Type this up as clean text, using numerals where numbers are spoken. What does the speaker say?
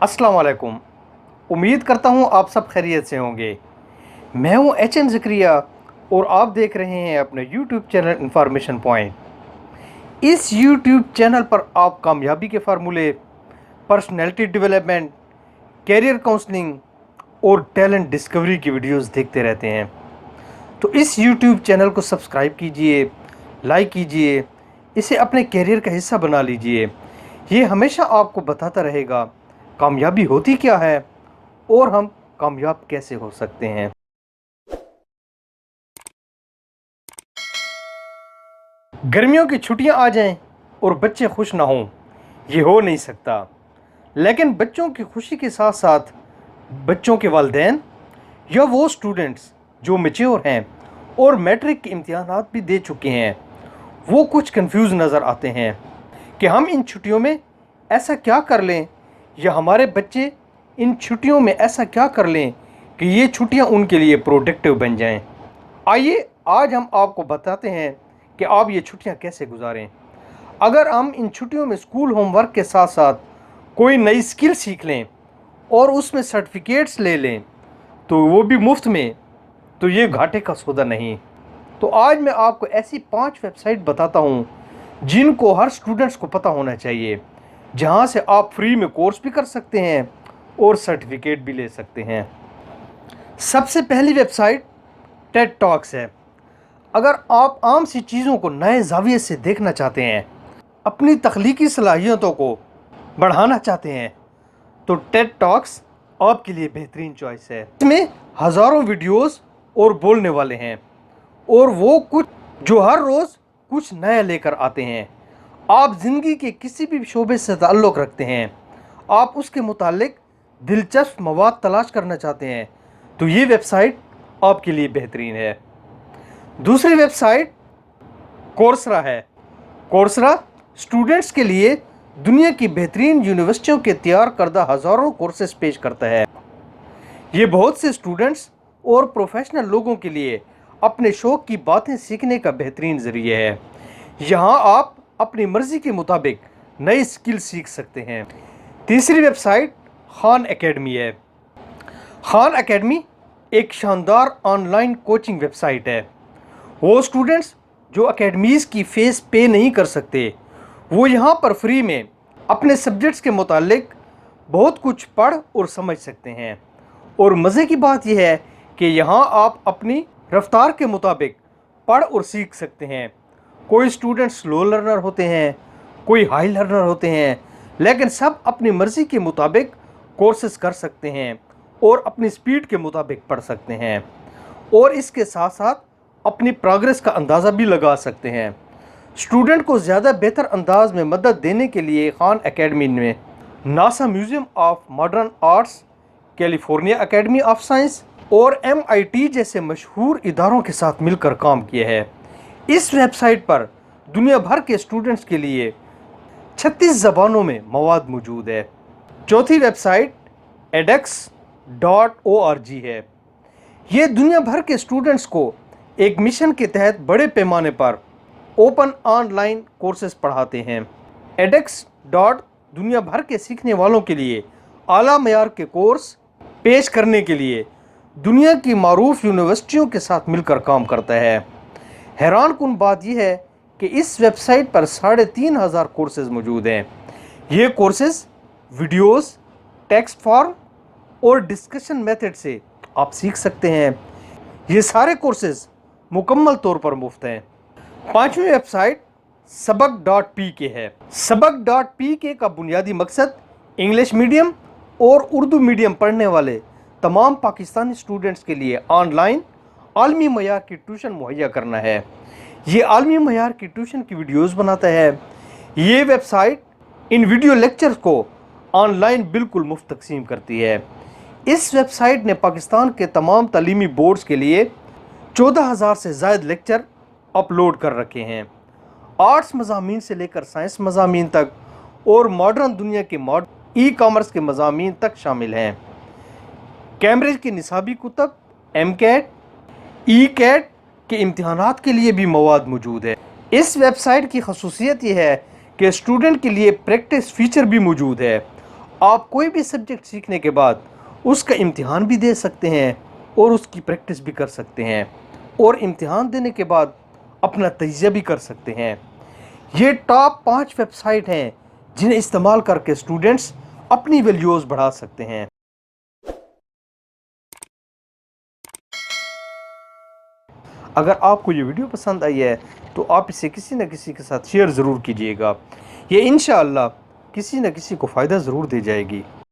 अस्सलाम वालेकुम। उम्मीद करता हूँ आप सब खैरियत से होंगे। मैं हूँ HM ज़करिया और आप देख रहे हैं अपने YouTube चैनल इंफॉर्मेशन पॉइंट। इस YouTube चैनल पर आप कामयाबी के फार्मूले, पर्सनैलिटी डेवलपमेंट, कैरियर काउंसलिंग और टैलेंट डिस्कवरी की वीडियोस देखते रहते हैं। तो इस YouTube चैनल को सब्सक्राइब कीजिए, लाइक कीजिए, इसे अपने कैरियर का हिस्सा बना लीजिए। ये हमेशा आपको बताता रहेगा कामयाबी होती क्या है और हम कामयाब कैसे हो सकते हैं। गर्मियों की छुट्टियां आ जाएं और बच्चे खुश ना हों, ये हो नहीं सकता। लेकिन बच्चों की खुशी के साथ साथ बच्चों के वालिदैन या वो स्टूडेंट्स जो मैच्योर हैं और मैट्रिक के इम्तिहानात भी दे चुके हैं, वो कुछ कंफ्यूज नज़र आते हैं कि हम इन छुट्टियों में ऐसा क्या कर लें या हमारे बच्चे इन छुट्टियों में ऐसा क्या कर लें कि ये छुट्टियां उनके लिए प्रोडक्टिव बन जाएं। आइए आज हम आपको बताते हैं कि आप ये छुट्टियां कैसे गुजारें। अगर हम इन छुट्टियों में स्कूल होमवर्क के साथ साथ कोई नई स्किल सीख लें और उसमें सर्टिफिकेट्स ले लें, तो वो भी मुफ्त में, तो ये घाटे का सौदा नहीं। तो आज मैं आपको ऐसी 5 वेबसाइट बताता हूँ जिनको हर स्टूडेंट्स को पता होना चाहिए, जहाँ से आप फ्री में कोर्स भी कर सकते हैं और सर्टिफिकेट भी ले सकते हैं। सबसे पहली वेबसाइट टेड टॉक्स है। अगर आप आम सी चीज़ों को नए ज़ाविये से देखना चाहते हैं, अपनी तख्लीकी सलाहियतों को बढ़ाना चाहते हैं, तो टेड टॉक्स आपके लिए बेहतरीन चॉइस है। इसमें हज़ारों वीडियोस और बोलने वाले हैं और वो कुछ जो हर रोज़ कुछ नया लेकर आते हैं। आप ज़िंदगी के किसी भी शोबे से ताल्लुक़ रखते हैं, आप उसके मुतालिक दिलचस्प मवाद तलाश करना चाहते हैं, तो ये वेबसाइट आपके लिए बेहतरीन है। दूसरी वेबसाइट कोर्सरा है। कोर्सरा स्टूडेंट्स के लिए दुनिया की बेहतरीन यूनिवर्सिटियों के तैयार करदा हज़ारों कोर्सेज पेश करता है। ये बहुत से स्टूडेंट्स और प्रोफेशनल लोगों के लिए अपने शौक़ की बातें सीखने का बेहतरीन ज़रिया है। यहाँ आप अपनी मर्ज़ी के मुताबिक नई स्किल सीख सकते हैं। तीसरी वेबसाइट खान एकेडमी है। खान एकेडमी एक शानदार ऑनलाइन कोचिंग वेबसाइट है। वो स्टूडेंट्स जो एकेडमीज़ की फ़ीस पे नहीं कर सकते, वो यहाँ पर फ्री में अपने सब्जेक्ट्स के मुतालिक बहुत कुछ पढ़ और समझ सकते हैं। और मज़े की बात यह है कि यहाँ आप अपनी रफ्तार के मुताबिक पढ़ और सीख सकते हैं। कोई स्टूडेंट स्लो लर्नर होते हैं, कोई हाई लर्नर होते हैं, लेकिन सब अपनी मर्ज़ी के मुताबिक कोर्सेज कर सकते हैं और अपनी स्पीड के मुताबिक पढ़ सकते हैं और इसके साथ साथ अपनी प्रोग्रेस का अंदाज़ा भी लगा सकते हैं। स्टूडेंट को ज़्यादा बेहतर अंदाज में मदद देने के लिए खान एकेडमी ने NASA museum of modern arts, California academy of science और MIT जैसे मशहूर इदारों के साथ मिलकर काम किया है। इस वेबसाइट पर दुनिया भर के स्टूडेंट्स के लिए 36 ज़बानों में मवाद मौजूद है। चौथी वेबसाइट edX.org है। ये दुनिया भर के स्टूडेंट्स को एक मिशन के तहत बड़े पैमाने पर ओपन ऑनलाइन कोर्सेज पढ़ाते हैं। edX. दुनिया भर के सीखने वालों के लिए आला मयार के कोर्स पेश करने के लिए दुनिया की मारूफ यूनिवर्सिटियों के साथ मिलकर काम करता है। हैरान कुन बात यह है कि इस वेबसाइट पर 3500 कोर्सेज मौजूद हैं। ये कोर्सेज वीडियोस, टेक्स्ट फॉर्म और डिस्कशन मेथड से आप सीख सकते हैं। ये सारे कोर्सेज मुकम्मल तौर पर मुफ्त हैं। पांचवी वेबसाइट सबक.pk है। सबक.pk का बुनियादी मकसद इंग्लिश मीडियम और उर्दू मीडियम पढ़ने वाले तमाम पाकिस्तानी स्टूडेंट्स के लिए ऑनलाइन आलमी मयार की ट्यूशन मुहैया करना है। ये आलमी मयार की ट्यूशन की वीडियोस बनाता है। ये वेबसाइट इन वीडियो लेक्चर्स को ऑनलाइन बिल्कुल मुफ्त तकसीम करती है। इस वेबसाइट ने पाकिस्तान के तमाम तालीमी बोर्ड्स के लिए 14,000 से ज़ायद लेक्चर अपलोड कर रखे हैं। आर्ट्स मज़ामीन से लेकर साइंस मज़ामीन तक और मॉडर्न दुनिया के ई-कॉमर्स के मज़ामीन तक शामिल हैं। कैम्ब्रिज की निसाबी कुतब, MCAT, ECAT के इम्तिहानात के लिए भी मवाद मौजूद है। इस वेबसाइट की खसूसियत यह है कि स्टूडेंट के लिए प्रैक्टिस फ़ीचर भी मौजूद है। آپ کوئی بھی سبجیکٹ سیکھنے کے بعد اس کا امتحان بھی دے سکتے ہیں اور اس کی پریکٹس بھی کر سکتے ہیں، اور امتحان دینے کے بعد اپنا تجزیہ بھی کر سکتے ہیں۔ یہ ٹاپ 5 ویب سائٹ ہیں جنہیں استعمال کر کے اسٹوڈنٹس اپنی ویلیوز بڑھا سکتے ہیں۔ اگر آپ کو یہ ویڈیو پسند آئی ہے تو آپ اسے کسی نہ کسی کے ساتھ شیئر ضرور کیجئے گا، یہ انشاءاللہ کسی نہ کسی کو فائدہ ضرور دے جائے گی۔